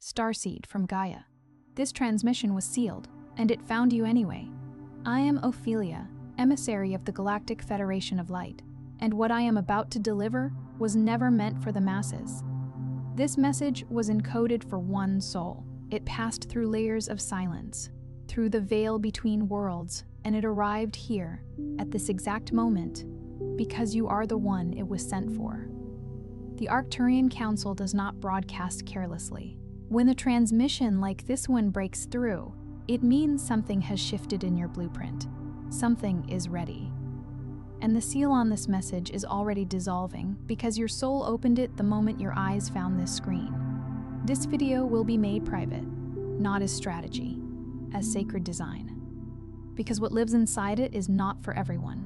Starseed from Gaia. This transmission was sealed, and it found you anyway. I am Ophelia, emissary of the Galactic Federation of Light, and what I am about to deliver was never meant for the masses. This message was encoded for one soul. It passed through layers of silence, through the veil between worlds, and it arrived here, at this exact moment, because you are the one it was sent for. The Arcturian Council does not broadcast carelessly. When a transmission like this one breaks through, it means something has shifted in your blueprint. Something is ready. And the seal on this message is already dissolving because your soul opened it the moment your eyes found this screen. This video will be made private, not as strategy, as sacred design. Because what lives inside it is not for everyone.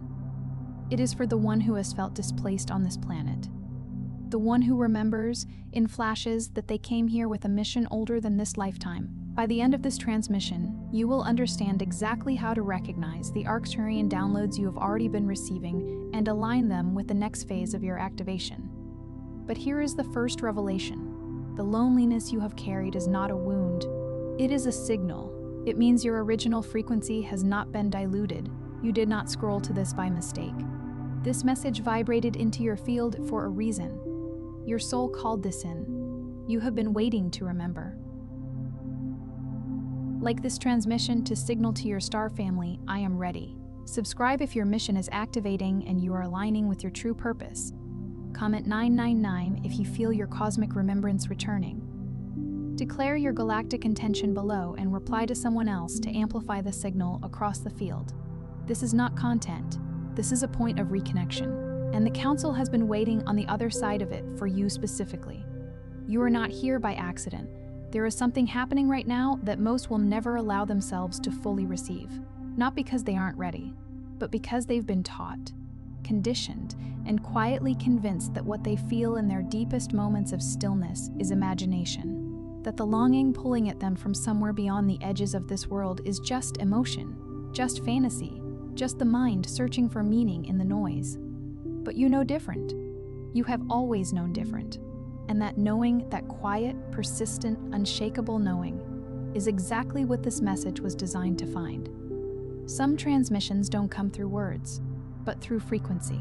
It is for the one who has felt displaced on this planet. The one who remembers, in flashes, that they came here with a mission older than this lifetime. By the end of this transmission, you will understand exactly how to recognize the Arcturian downloads you have already been receiving and align them with the next phase of your activation. But here is the first revelation. The loneliness you have carried is not a wound. It is a signal. It means your original frequency has not been diluted. You did not scroll to this by mistake. This message vibrated into your field for a reason. Your soul called this in. You have been waiting to remember. Like this transmission to signal to your star family, I am ready. Subscribe if your mission is activating and you are aligning with your true purpose. Comment 999 if you feel your cosmic remembrance returning. Declare your galactic intention below and reply to someone else to amplify the signal across the field. This is not content. This is a point of reconnection. And the Council has been waiting on the other side of it for you specifically. You are not here by accident. There is something happening right now that most will never allow themselves to fully receive. Not because they aren't ready, but because they've been taught, conditioned, and quietly convinced that what they feel in their deepest moments of stillness is imagination. That the longing pulling at them from somewhere beyond the edges of this world is just emotion, just fantasy, just the mind searching for meaning in the noise. But you know different. You have always known different. And that knowing, that quiet, persistent, unshakable knowing, is exactly what this message was designed to find. Some transmissions don't come through words, but through frequency.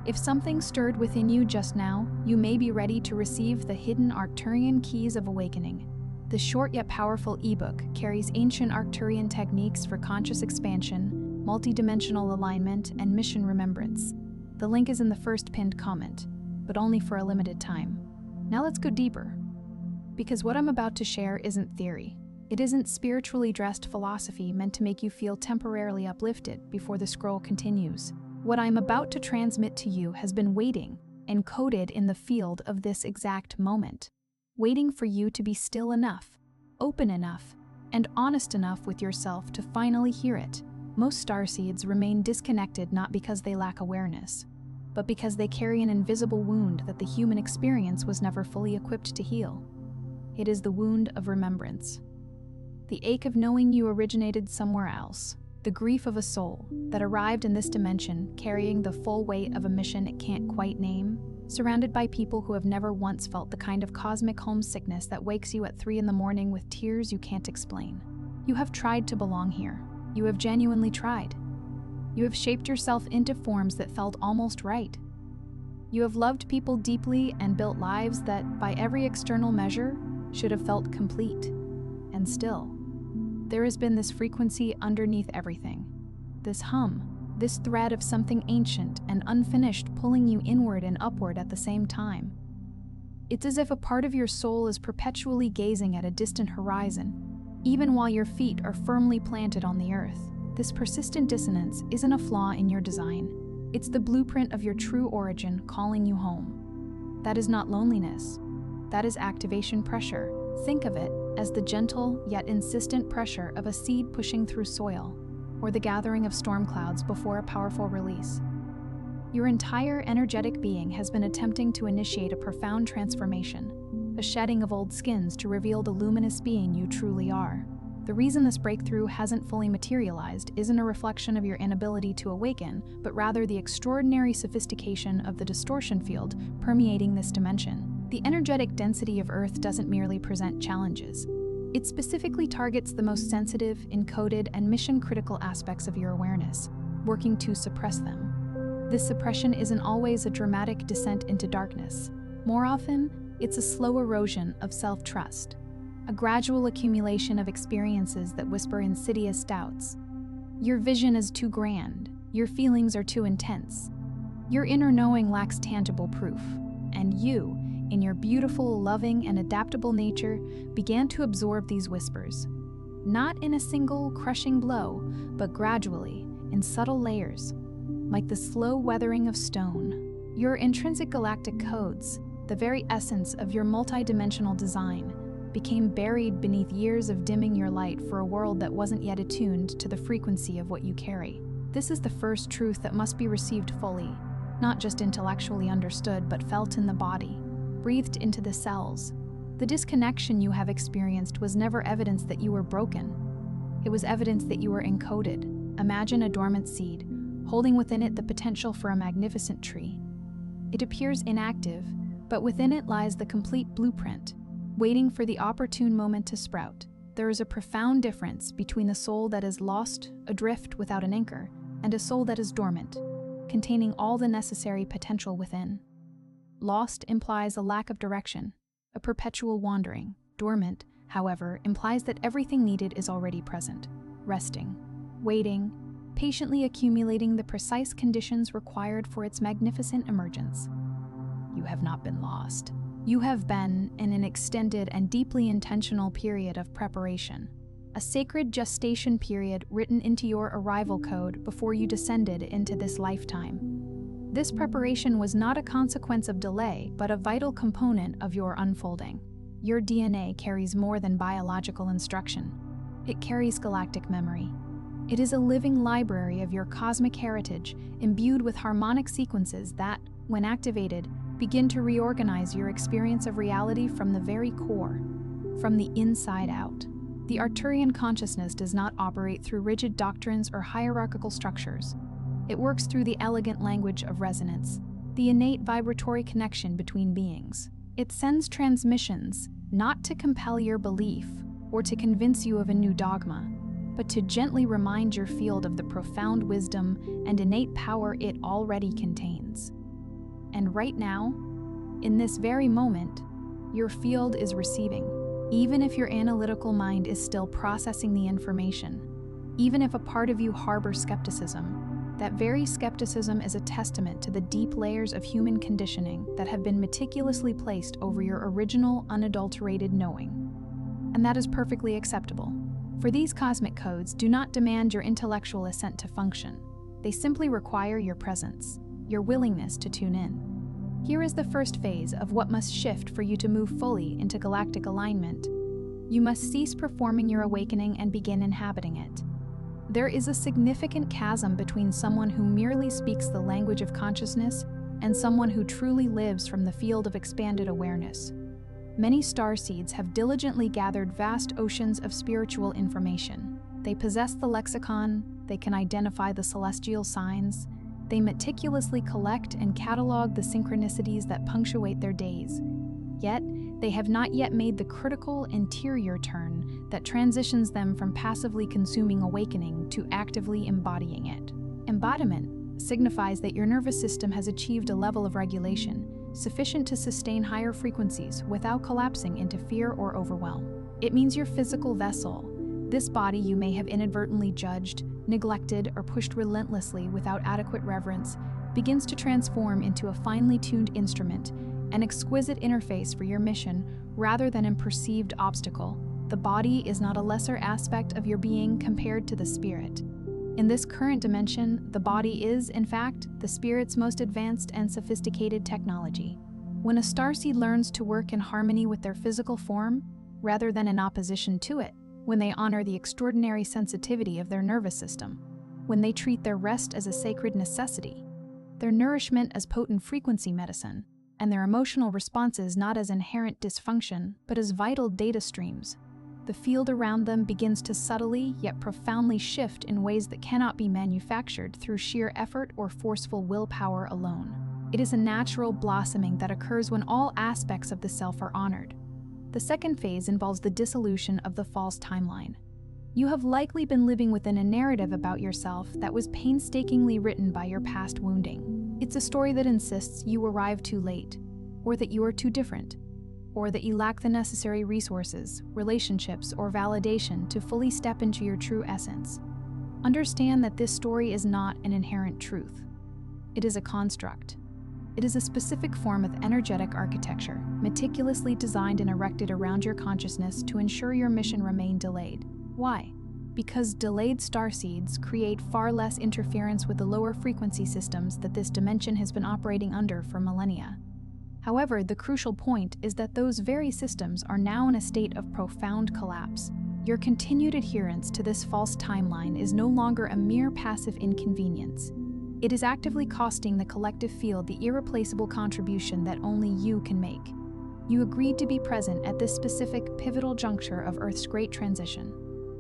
If something stirred within you just now, you may be ready to receive the hidden Arcturian keys of awakening. The short yet powerful ebook carries ancient Arcturian techniques for conscious expansion, multidimensional alignment, and mission remembrance. The link is in the first pinned comment, but only for a limited time. Now let's go deeper. Because what I'm about to share isn't theory. It isn't spiritually dressed philosophy meant to make you feel temporarily uplifted before the scroll continues. What I'm about to transmit to you has been waiting, encoded in the field of this exact moment. Waiting for you to be still enough, open enough, and honest enough with yourself to finally hear it. Most starseeds remain disconnected not because they lack awareness, but because they carry an invisible wound that the human experience was never fully equipped to heal. It is the wound of remembrance. The ache of knowing you originated somewhere else. The grief of a soul that arrived in this dimension carrying the full weight of a mission it can't quite name, surrounded by people who have never once felt the kind of cosmic homesickness that wakes you at 3 in the morning with tears you can't explain. You have tried to belong here. You have genuinely tried. You have shaped yourself into forms that felt almost right. You have loved people deeply and built lives that, by every external measure, should have felt complete. And still, there has been this frequency underneath everything. This hum, this thread of something ancient and unfinished pulling you inward and upward at the same time. It's as if a part of your soul is perpetually gazing at a distant horizon, even while your feet are firmly planted on the earth. This persistent dissonance isn't a flaw in your design. It's the blueprint of your true origin calling you home. That is not loneliness. That is activation pressure. Think of it as the gentle yet insistent pressure of a seed pushing through soil, or the gathering of storm clouds before a powerful release. Your entire energetic being has been attempting to initiate a profound transformation, a shedding of old skins to reveal the luminous being you truly are. The reason this breakthrough hasn't fully materialized isn't a reflection of your inability to awaken, but rather the extraordinary sophistication of the distortion field permeating this dimension. The energetic density of Earth doesn't merely present challenges. It specifically targets the most sensitive, encoded, and mission-critical aspects of your awareness, working to suppress them. This suppression isn't always a dramatic descent into darkness. More often, it's a slow erosion of self-trust, a gradual accumulation of experiences that whisper insidious doubts. Your vision is too grand, your feelings are too intense, your inner knowing lacks tangible proof, and you, in your beautiful, loving, and adaptable nature, began to absorb these whispers. Not in a single, crushing blow, but gradually, in subtle layers, like the slow weathering of stone. Your intrinsic galactic codes, the very essence of your multidimensional design, became buried beneath years of dimming your light for a world that wasn't yet attuned to the frequency of what you carry. This is the first truth that must be received fully, not just intellectually understood, but felt in the body, breathed into the cells. The disconnection you have experienced was never evidence that you were broken. It was evidence that you were encoded. Imagine a dormant seed, holding within it the potential for a magnificent tree. It appears inactive, but within it lies the complete blueprint, waiting for the opportune moment to sprout. There is a profound difference between a soul that is lost, adrift without an anchor, and a soul that is dormant, containing all the necessary potential within. Lost implies a lack of direction, a perpetual wandering. Dormant, however, implies that everything needed is already present, resting, waiting, patiently accumulating the precise conditions required for its magnificent emergence. You have not been lost. You have been in an extended and deeply intentional period of preparation, a sacred gestation period written into your arrival code before you descended into this lifetime. This preparation was not a consequence of delay, but a vital component of your unfolding. Your DNA carries more than biological instruction. It carries galactic memory. It is a living library of your cosmic heritage, imbued with harmonic sequences that, when activated, begin to reorganize your experience of reality from the very core, from the inside out. The Arcturian consciousness does not operate through rigid doctrines or hierarchical structures. It works through the elegant language of resonance, the innate vibratory connection between beings. It sends transmissions, not to compel your belief or to convince you of a new dogma, but to gently remind your field of the profound wisdom and innate power it already contains. And right now, in this very moment, your field is receiving. Even if your analytical mind is still processing the information, even if a part of you harbors skepticism, that very skepticism is a testament to the deep layers of human conditioning that have been meticulously placed over your original, unadulterated knowing. And that is perfectly acceptable. For these cosmic codes do not demand your intellectual assent to function. They simply require your presence, your willingness to tune in. Here is the first phase of what must shift for you to move fully into galactic alignment. You must cease performing your awakening and begin inhabiting it. There is a significant chasm between someone who merely speaks the language of consciousness and someone who truly lives from the field of expanded awareness. Many starseeds have diligently gathered vast oceans of spiritual information. They possess the lexicon, they can identify the celestial signs, they meticulously collect and catalog the synchronicities that punctuate their days. Yet, they have not yet made the critical interior turn that transitions them from passively consuming awakening to actively embodying it. Embodiment signifies that your nervous system has achieved a level of regulation sufficient to sustain higher frequencies without collapsing into fear or overwhelm. It means your physical vessel, this body you may have inadvertently judged, neglected, or pushed relentlessly without adequate reverence, begins to transform into a finely tuned instrument, an exquisite interface for your mission rather than a perceived obstacle. The body is not a lesser aspect of your being compared to the spirit. In this current dimension, the body is, in fact, the spirit's most advanced and sophisticated technology. When a starseed learns to work in harmony with their physical form, rather than in opposition to it, when they honor the extraordinary sensitivity of their nervous system, when they treat their rest as a sacred necessity, their nourishment as potent frequency medicine, and their emotional responses not as inherent dysfunction, but as vital data streams, the field around them begins to subtly yet profoundly shift in ways that cannot be manufactured through sheer effort or forceful willpower alone. It is a natural blossoming that occurs when all aspects of the self are honored. The second phase involves the dissolution of the false timeline. You have likely been living within a narrative about yourself that was painstakingly written by your past wounding. It's a story that insists you arrived too late, or that you are too different, or that you lack the necessary resources, relationships, or validation to fully step into your true essence. Understand that this story is not an inherent truth. It is a construct. It is a specific form of energetic architecture, meticulously designed and erected around your consciousness to ensure your mission remain delayed. Why? Because delayed starseeds create far less interference with the lower frequency systems that this dimension has been operating under for millennia. However, the crucial point is that those very systems are now in a state of profound collapse. Your continued adherence to this false timeline is no longer a mere passive inconvenience. It is actively costing the collective field the irreplaceable contribution that only you can make. You agreed to be present at this specific pivotal juncture of Earth's great transition.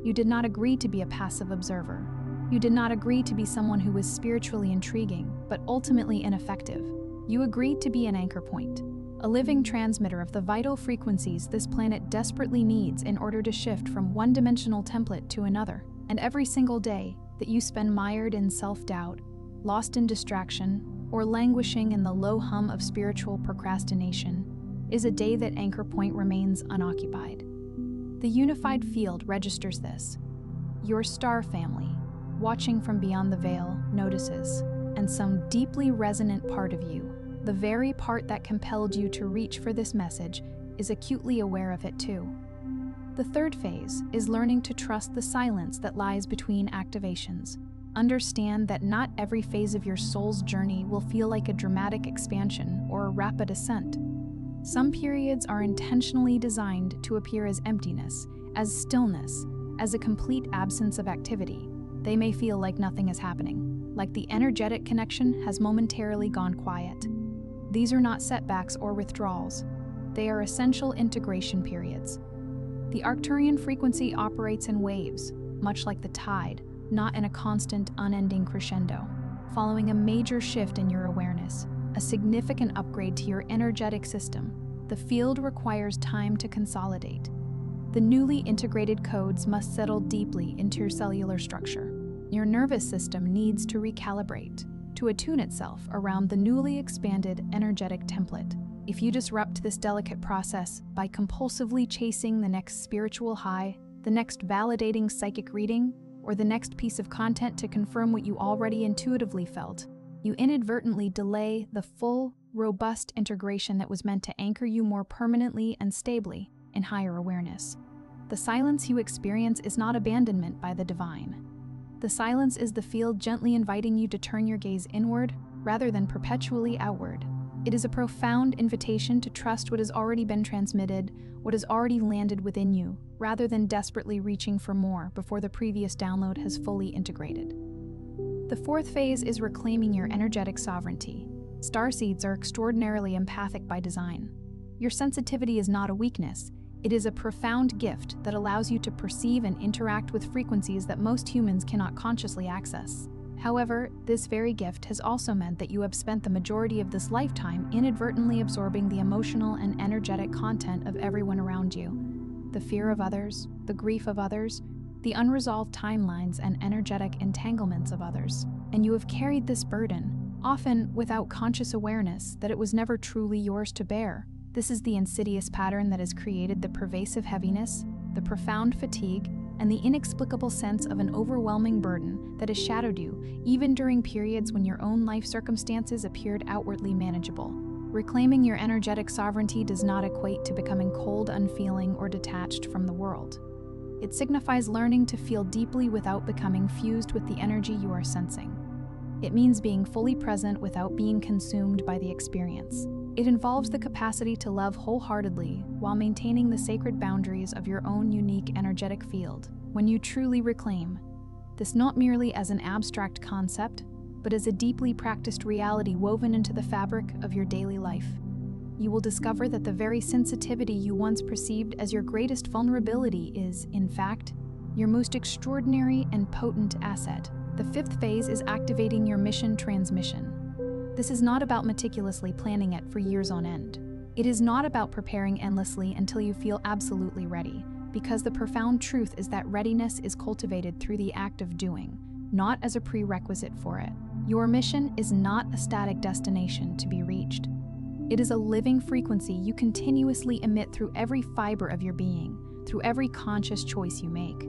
You did not agree to be a passive observer. You did not agree to be someone who was spiritually intriguing, but ultimately ineffective. You agreed to be an anchor point, a living transmitter of the vital frequencies this planet desperately needs in order to shift from one-dimensional template to another. And every single day that you spend mired in self-doubt, lost in distraction, or languishing in the low hum of spiritual procrastination, is a day that Anchor Point remains unoccupied. The unified field registers this. Your star family, watching from beyond the veil, notices, and some deeply resonant part of you, the very part that compelled you to reach for this message, is acutely aware of it too. The third phase is learning to trust the silence that lies between activations. Understand that not every phase of your soul's journey will feel like a dramatic expansion or a rapid ascent. Some periods are intentionally designed to appear as emptiness, as stillness, as a complete absence of activity. They may feel like nothing is happening, like the energetic connection has momentarily gone quiet. These are not setbacks or withdrawals. They are essential integration periods. The Arcturian frequency operates in waves, much like the tide, not in a constant, unending crescendo. Following a major shift in your awareness, a significant upgrade to your energetic system, the field requires time to consolidate. The newly integrated codes must settle deeply into your cellular structure. Your nervous system needs to recalibrate, to attune itself around the newly expanded energetic template. If you disrupt this delicate process by compulsively chasing the next spiritual high, the next validating psychic reading, or the next piece of content to confirm what you already intuitively felt, you inadvertently delay the full, robust integration that was meant to anchor you more permanently and stably in higher awareness. The silence you experience is not abandonment by the divine. The silence is the field gently inviting you to turn your gaze inward rather than perpetually outward. It is a profound invitation to trust what has already been transmitted, what has already landed within you, rather than desperately reaching for more before the previous download has fully integrated. The fourth phase is reclaiming your energetic sovereignty. Starseeds are extraordinarily empathic by design. Your sensitivity is not a weakness. It is a profound gift that allows you to perceive and interact with frequencies that most humans cannot consciously access. However, this very gift has also meant that you have spent the majority of this lifetime inadvertently absorbing the emotional and energetic content of everyone around you. The fear of others, the grief of others, the unresolved timelines and energetic entanglements of others. And you have carried this burden, often without conscious awareness that it was never truly yours to bear. This is the insidious pattern that has created the pervasive heaviness, the profound fatigue, and the inexplicable sense of an overwhelming burden that has shadowed you, even during periods when your own life circumstances appeared outwardly manageable. Reclaiming your energetic sovereignty does not equate to becoming cold, unfeeling, or detached from the world. It signifies learning to feel deeply without becoming fused with the energy you are sensing. It means being fully present without being consumed by the experience. It involves the capacity to love wholeheartedly while maintaining the sacred boundaries of your own unique energetic field. When you truly reclaim this, not merely as an abstract concept, but as a deeply practiced reality woven into the fabric of your daily life, you will discover that the very sensitivity you once perceived as your greatest vulnerability is, in fact, your most extraordinary and potent asset. The fifth phase is activating your mission transmission. This is not about meticulously planning it for years on end. It is not about preparing endlessly until you feel absolutely ready, because the profound truth is that readiness is cultivated through the act of doing, not as a prerequisite for it. Your mission is not a static destination to be reached. It is a living frequency you continuously emit through every fiber of your being, through every conscious choice you make.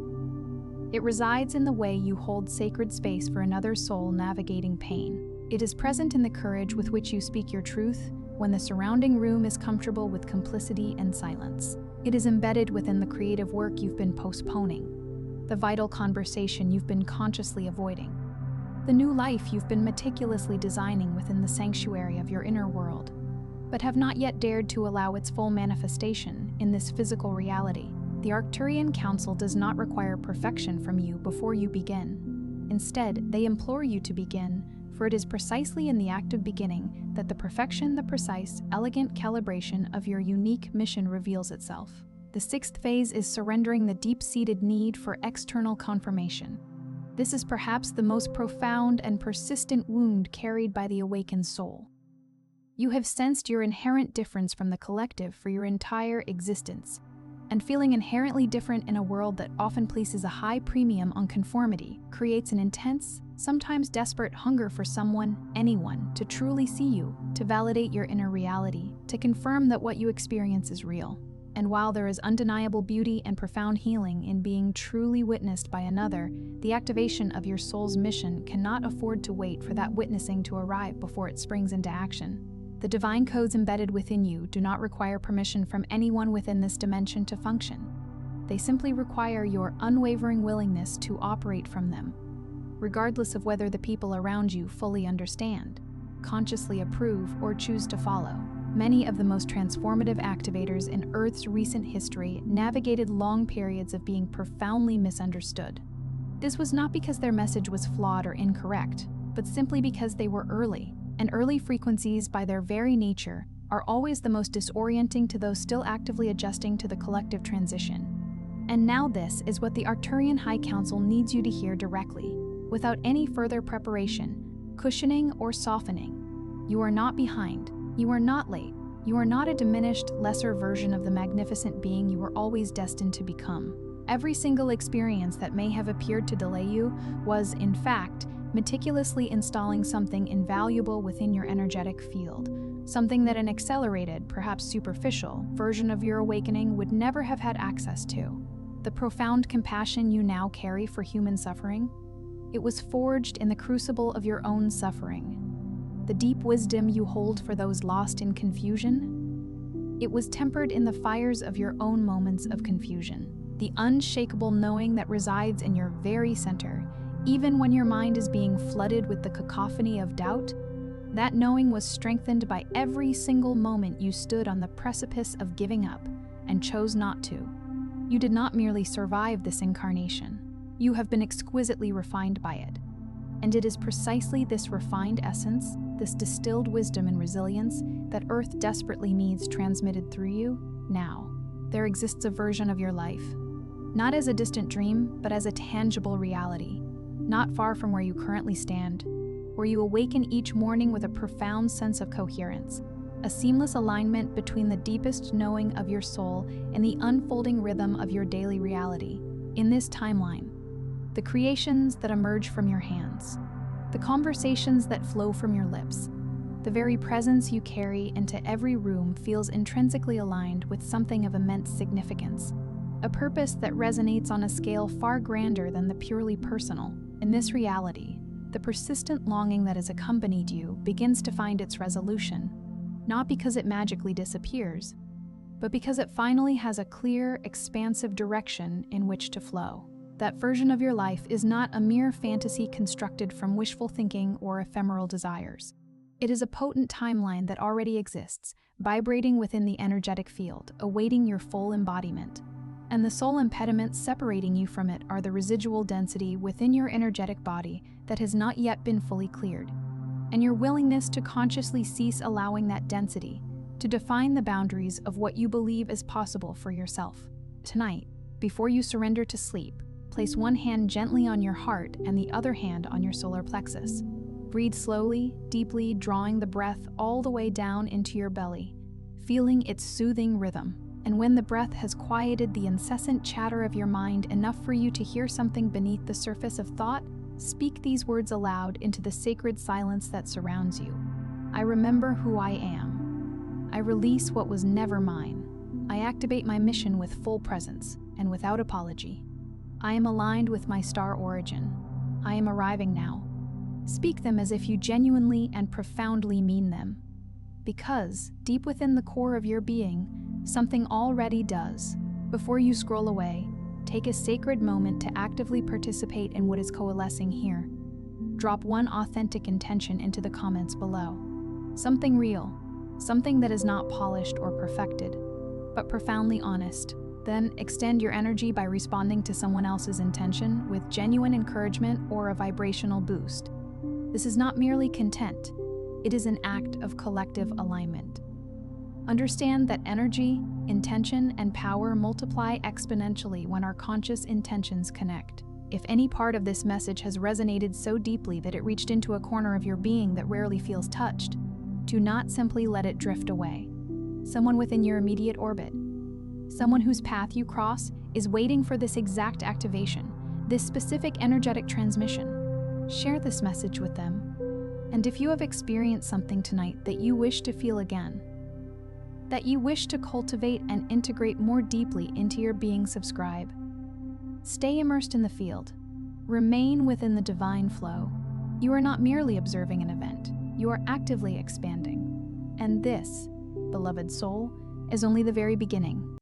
It resides in the way you hold sacred space for another soul navigating pain. It is present in the courage with which you speak your truth when the surrounding room is comfortable with complicity and silence. It is embedded within the creative work you've been postponing, the vital conversation you've been consciously avoiding, the new life you've been meticulously designing within the sanctuary of your inner world, but have not yet dared to allow its full manifestation in this physical reality. The Arcturian Council does not require perfection from you before you begin. Instead, they implore you to begin, for it is precisely in the act of beginning that the perfection, the precise, elegant calibration of your unique mission reveals itself. The sixth phase is surrendering the deep-seated need for external confirmation. This is perhaps the most profound and persistent wound carried by the awakened soul. You have sensed your inherent difference from the collective for your entire existence, and feeling inherently different in a world that often places a high premium on conformity creates an intense, sometimes desperate hunger for someone, anyone, to truly see you, to validate your inner reality, to confirm that what you experience is real. And while there is undeniable beauty and profound healing in being truly witnessed by another, the activation of your soul's mission cannot afford to wait for that witnessing to arrive before it springs into action. The divine codes embedded within you do not require permission from anyone within this dimension to function. They simply require your unwavering willingness to operate from them, regardless of whether the people around you fully understand, consciously approve, or choose to follow. Many of the most transformative activators in Earth's recent history navigated long periods of being profoundly misunderstood. This was not because their message was flawed or incorrect, but simply because they were early. And early frequencies, by their very nature, are always the most disorienting to those still actively adjusting to the collective transition. And now this is what the Arcturian High Council needs you to hear directly, without any further preparation, cushioning, or softening. You are not behind. You are not late. You are not a diminished, lesser version of the magnificent being you were always destined to become. Every single experience that may have appeared to delay you was, in fact, meticulously installing something invaluable within your energetic field, something that an accelerated, perhaps superficial, version of your awakening would never have had access to. The profound compassion you now carry for human suffering, it was forged in the crucible of your own suffering. The deep wisdom you hold for those lost in confusion, it was tempered in the fires of your own moments of confusion. The unshakable knowing that resides in your very center, even when your mind is being flooded with the cacophony of doubt, that knowing was strengthened by every single moment you stood on the precipice of giving up and chose not to. You did not merely survive this incarnation. You have been exquisitely refined by it. And it is precisely this refined essence, this distilled wisdom and resilience, that Earth desperately needs transmitted through you now. There exists a version of your life, not as a distant dream, but as a tangible reality, not far from where you currently stand, where you awaken each morning with a profound sense of coherence, a seamless alignment between the deepest knowing of your soul and the unfolding rhythm of your daily reality. In this timeline, the creations that emerge from your hands, the conversations that flow from your lips, the very presence you carry into every room feels intrinsically aligned with something of immense significance, a purpose that resonates on a scale far grander than the purely personal. In this reality, the persistent longing that has accompanied you begins to find its resolution, not because it magically disappears, but because it finally has a clear, expansive direction in which to flow. That version of your life is not a mere fantasy constructed from wishful thinking or ephemeral desires. It is a potent timeline that already exists, vibrating within the energetic field, awaiting your full embodiment. And the sole impediments separating you from it are the residual density within your energetic body that has not yet been fully cleared, and your willingness to consciously cease allowing that density to define the boundaries of what you believe is possible for yourself. Tonight, before you surrender to sleep, place one hand gently on your heart and the other hand on your solar plexus. Breathe slowly, deeply, drawing the breath all the way down into your belly, feeling its soothing rhythm. And when the breath has quieted the incessant chatter of your mind enough for you to hear something beneath the surface of thought, speak these words aloud into the sacred silence that surrounds you. I remember who I am. I release what was never mine. I activate my mission with full presence and without apology. I am aligned with my star origin. I am arriving now. Speak them as if you genuinely and profoundly mean them. Because, deep within the core of your being, something already does. Before you scroll away, take a sacred moment to actively participate in what is coalescing here. Drop one authentic intention into the comments below. Something real, something that is not polished or perfected, but profoundly honest. Then extend your energy by responding to someone else's intention with genuine encouragement or a vibrational boost. This is not merely content, it is an act of collective alignment. Understand that energy, intention, and power multiply exponentially when our conscious intentions connect. If any part of this message has resonated so deeply that it reached into a corner of your being that rarely feels touched, do not simply let it drift away. Someone within your immediate orbit, someone whose path you cross, is waiting for this exact activation, this specific energetic transmission. Share this message with them. And if you have experienced something tonight that you wish to feel again, that you wish to cultivate and integrate more deeply into your being, subscribe. Stay immersed in the field. Remain within the divine flow. You are not merely observing an event, you are actively expanding. And this, beloved soul, is only the very beginning.